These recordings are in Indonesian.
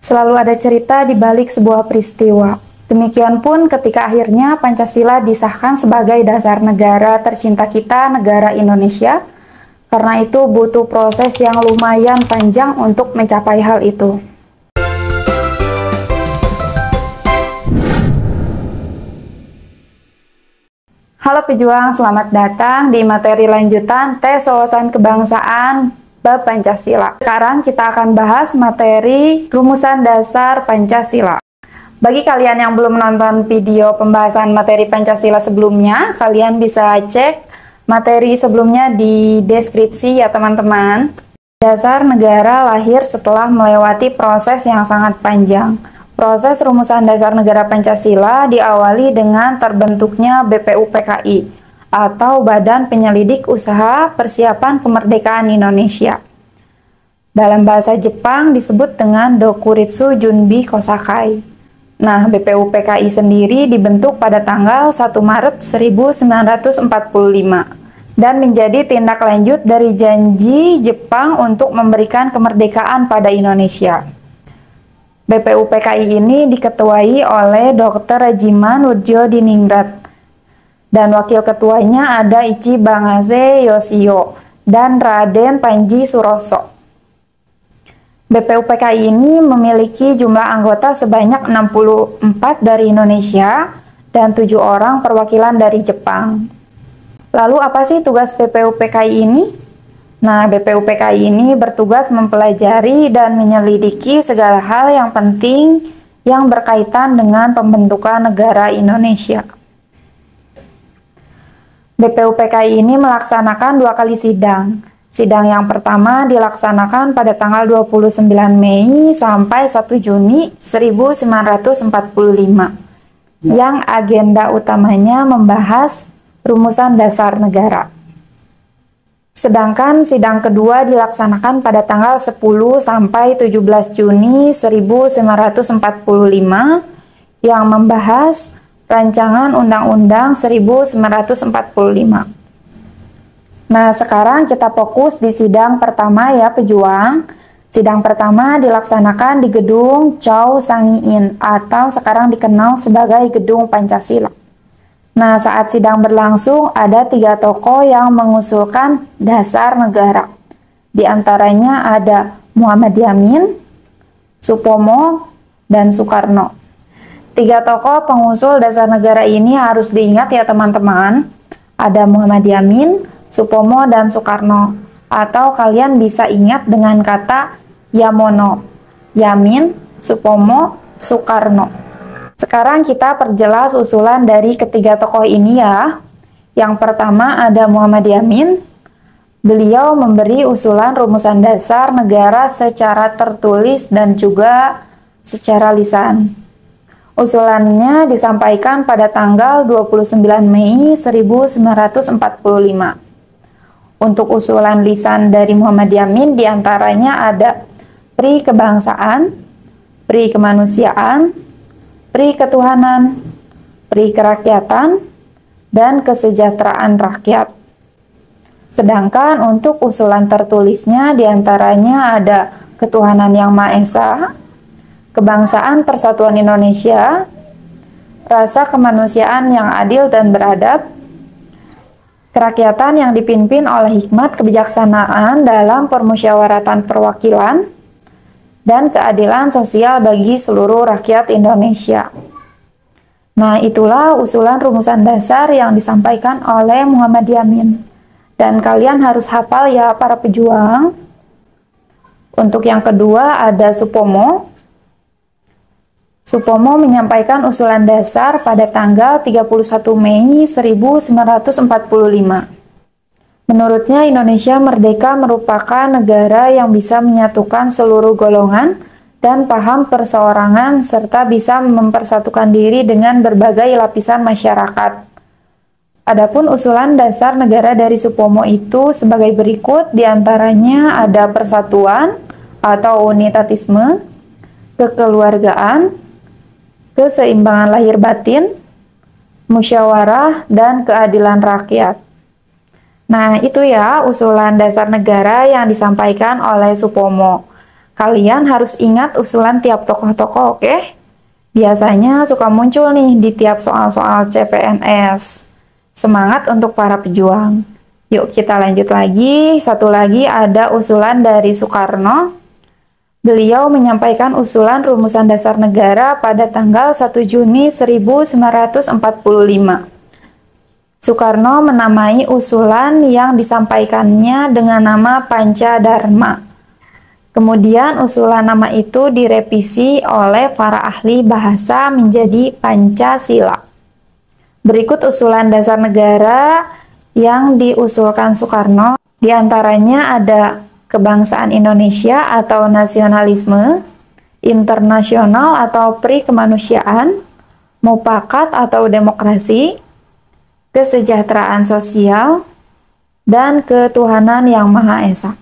Selalu ada cerita di balik sebuah peristiwa. Demikian pun ketika akhirnya Pancasila disahkan sebagai dasar negara tercinta kita, negara Indonesia. Karena itu butuh proses yang lumayan panjang untuk mencapai hal itu. Halo pejuang, selamat datang di materi lanjutan tes wawasan kebangsaan bab Pancasila. Sekarang kita akan bahas materi rumusan dasar Pancasila. Bagi kalian yang belum menonton video pembahasan materi Pancasila sebelumnya, kalian bisa cek materi sebelumnya di deskripsi ya teman-teman. Dasar negara lahir setelah melewati proses yang sangat panjang. Proses rumusan dasar negara Pancasila diawali dengan terbentuknya BPUPKI atau Badan Penyelidik Usaha Persiapan Kemerdekaan Indonesia. Dalam bahasa Jepang disebut dengan Dokuritsu Junbi Kosakai. Nah, BPUPKI sendiri dibentuk pada tanggal 1 Maret 1945 dan menjadi tindak lanjut dari janji Jepang untuk memberikan kemerdekaan pada Indonesia. BPUPKI ini diketuai oleh Dr. Regiman Wudjodiningrat dan wakil ketuanya ada Ichi Bangaze Yoshio dan Raden Panji Suroso. BPUPKI ini memiliki jumlah anggota sebanyak 64 dari Indonesia dan 7 orang perwakilan dari Jepang. Lalu apa sih tugas BPUPKI ini? Nah, BPUPKI ini bertugas mempelajari dan menyelidiki segala hal yang penting yang berkaitan dengan pembentukan negara Indonesia. BPUPKI ini melaksanakan 2 kali sidang. Sidang yang pertama dilaksanakan pada tanggal 29 Mei sampai 1 Juni 1945. Yang agenda utamanya membahas rumusan dasar negara. Sedangkan sidang kedua dilaksanakan pada tanggal 10 sampai 17 Juni 1945 yang membahas Rancangan Undang-Undang 1945. Nah, sekarang kita fokus di sidang pertama ya pejuang. Sidang pertama dilaksanakan di Gedung Chow Sang-in atau sekarang dikenal sebagai Gedung Pancasila. Nah, saat sidang berlangsung, ada 3 tokoh yang mengusulkan dasar negara. Di antaranya ada Muhammad Yamin, Supomo, dan Soekarno. 3 tokoh pengusul dasar negara ini harus diingat ya teman-teman. Ada Muhammad Yamin, Supomo, dan Soekarno. Atau kalian bisa ingat dengan kata Yamono. Yamin, Supomo, Soekarno. Sekarang kita perjelas usulan dari ketiga tokoh ini ya. Yang pertama ada Muhammad Yamin. Beliau memberi usulan rumusan dasar negara secara tertulis dan juga secara lisan. Usulannya disampaikan pada tanggal 29 Mei 1945. Untuk usulan lisan dari Muhammad Yamin diantaranya ada Pri Kebangsaan, Pri Kemanusiaan, Pri Ketuhanan, Pri Kerakyatan, dan Kesejahteraan Rakyat. Sedangkan untuk usulan tertulisnya diantaranya ada Ketuhanan Yang Maha Esa, Kebangsaan Persatuan Indonesia, Rasa Kemanusiaan yang Adil dan Beradab, Kerakyatan yang dipimpin oleh hikmat kebijaksanaan dalam permusyawaratan perwakilan, dan keadilan sosial bagi seluruh rakyat Indonesia. Nah, itulah usulan rumusan dasar yang disampaikan oleh Muhammad Yamin. Dan kalian harus hafal ya para pejuang. Untuk yang kedua ada Supomo. Supomo menyampaikan usulan dasar pada tanggal 31 Mei 1945. Menurutnya Indonesia merdeka merupakan negara yang bisa menyatukan seluruh golongan dan paham perseorangan serta bisa mempersatukan diri dengan berbagai lapisan masyarakat. Adapun usulan dasar negara dari Supomo itu sebagai berikut, diantaranya ada persatuan atau unitatisme, kekeluargaan, keseimbangan lahir batin, musyawarah, dan keadilan rakyat. Nah, itu ya usulan dasar negara yang disampaikan oleh Supomo. Kalian harus ingat usulan tiap tokoh-tokoh, oke? Biasanya suka muncul nih di tiap soal-soal CPNS. Semangat untuk para pejuang. Yuk kita lanjut lagi. Satu lagi ada usulan dari Soekarno. Beliau menyampaikan usulan rumusan dasar negara pada tanggal 1 Juni 1945. Soekarno menamai usulan yang disampaikannya dengan nama Pancadharma. Kemudian usulan nama itu direvisi oleh para ahli bahasa menjadi Pancasila. Berikut usulan dasar negara yang diusulkan Soekarno. Di antaranya ada kebangsaan Indonesia atau nasionalisme, internasional atau pri-kemanusiaan, mufakat atau demokrasi, kesejahteraan sosial, dan ketuhanan yang Maha Esa.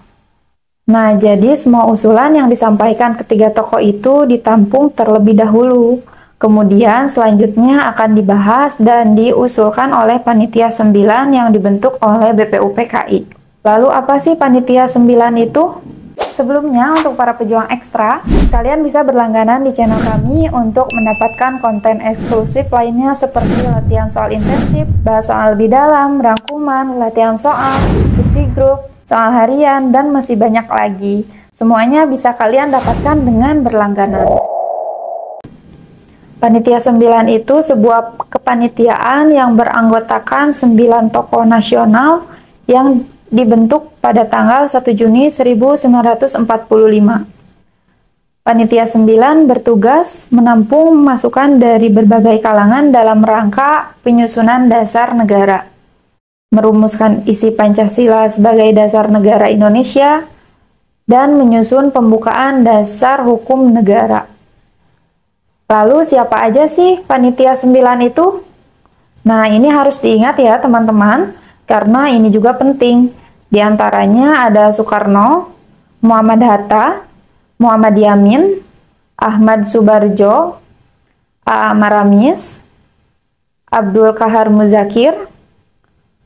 Nah, jadi semua usulan yang disampaikan ketiga tokoh itu ditampung terlebih dahulu. Kemudian selanjutnya akan dibahas dan diusulkan oleh Panitia 9 yang dibentuk oleh BPUPKI. Lalu apa sih Panitia 9 itu? Sebelumnya, untuk para pejuang ekstra, kalian bisa berlangganan di channel kami untuk mendapatkan konten eksklusif lainnya seperti latihan soal intensif, bahas soal lebih dalam, rangkuman, latihan soal, diskusi grup, soal harian, dan masih banyak lagi. Semuanya bisa kalian dapatkan dengan berlangganan. Panitia 9 itu sebuah kepanitiaan yang beranggotakan 9 tokoh nasional yang dibentuk pada tanggal 1 Juni 1945. Panitia 9 bertugas menampung masukan dari berbagai kalangan dalam rangka penyusunan dasar negara, merumuskan isi Pancasila sebagai dasar negara Indonesia, dan menyusun pembukaan dasar hukum negara. Lalu siapa aja sih Panitia 9 itu? Nah, ini harus diingat ya teman-teman, karena ini juga penting. Di antaranya ada Soekarno, Muhammad Hatta, Muhammad Yamin, Ahmad Subarjo, A.A. Maramis, Abdul Kahar Muzakir,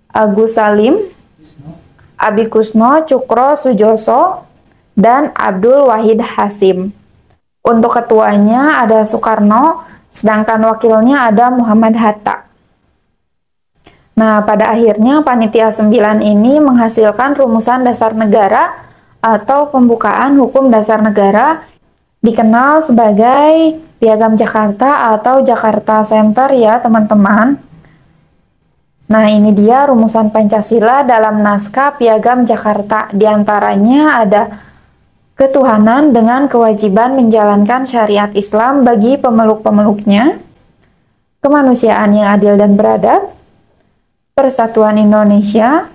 Agus Salim, Abi Kusno Cukro Sujoso, dan Abdul Wahid Hasim. Untuk ketuanya ada Soekarno, sedangkan wakilnya ada Muhammad Hatta. Nah, pada akhirnya Panitia 9 ini menghasilkan rumusan dasar negara atau pembukaan hukum dasar negara, dikenal sebagai Piagam Jakarta atau Jakarta Center ya teman-teman. Nah, ini dia rumusan Pancasila dalam naskah Piagam Jakarta. Di antaranya ada ketuhanan dengan kewajiban menjalankan syariat Islam bagi pemeluk-pemeluknya, kemanusiaan yang adil dan beradab, persatuan Indonesia,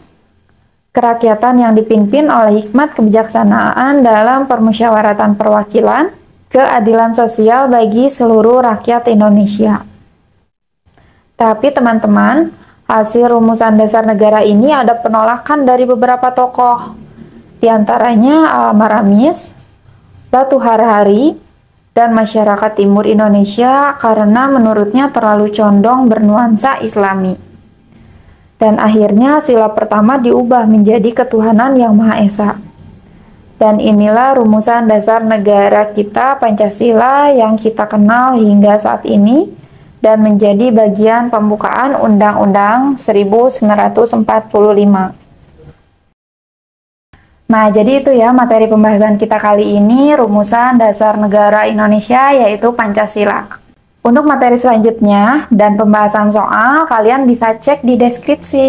kerakyatan yang dipimpin oleh hikmat kebijaksanaan dalam permusyawaratan perwakilan, keadilan sosial bagi seluruh rakyat Indonesia. Tapi teman-teman, hasil rumusan dasar negara ini ada penolakan dari beberapa tokoh. Di antaranya A.A. Maramis, Batu Harhari, dan masyarakat timur Indonesia karena menurutnya terlalu condong bernuansa Islami. Dan akhirnya sila pertama diubah menjadi ketuhanan yang Maha Esa. Dan inilah rumusan dasar negara kita Pancasila yang kita kenal hingga saat ini dan menjadi bagian pembukaan Undang-Undang 1945. Nah, jadi itu ya materi pembahasan kita kali ini, rumusan dasar negara Indonesia yaitu Pancasila. Untuk materi selanjutnya dan pembahasan soal, kalian bisa cek di deskripsi.